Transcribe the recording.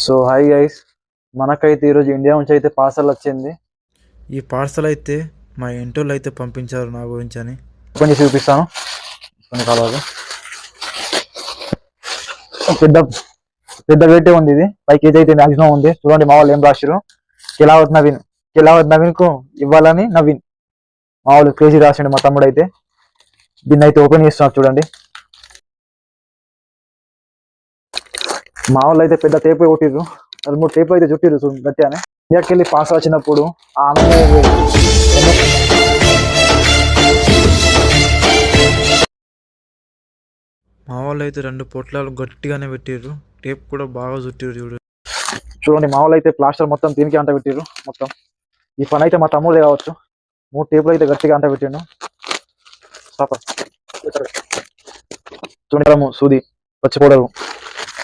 So hi guys, మనకైతే ఈరోజు India నుంచి అయితే పార్సల్ వచ్చింది. ఈ పార్సల్ అయితే మా ఇంటోళ్ళు అయితే పంపించారు నా గురించి అని. ఓపెన్ చేసి చూపిస్తాను. కొన్ని కావాలి. పెద్ద పెద్ద వెయిటే ఉంది. ఇది 5 kg అయితే మ్యాక్సిమం ఉంది. చూడండి మా వాళ్ళు ఏం రాశారు. కిలావత్ నవీన్ కు ఇవ్వాలని నవీన్ మా వాళ్ళు క్రేజీ రాసిండు. మా తమ్ముడు అయితే దీన్ని అయితే ఓపెన్ చేస్తున్నారు. చూడండి మా వాళ్ళు అయితే పెద్ద టేపు కొట్టిర్రు. 3 టేపు అయితే చుట్టిర్రు గట్టిగానే. ఇండియాకి వెళ్ళి పార్సల్ వచ్చినప్పుడు ఆమె మా వాళ్ళు అయితే 2 పొట్లాలు గట్టిగానే పెట్టిర్రు. టేప్ కూడా బాగా చుట్టిర్రు. చూడండి మా వాళ్ళు అయితే ప్లాస్టర్ మొత్తం దీనికి అంట పెట్టిర్రు. మొత్తం ఈ పని అయితే మా తమ్ముడే కావచ్చు. 3 టేపులు అయితే గట్టిగా అంట పెట్టిండు. చూడండి సూది వచ్చిపోవడం.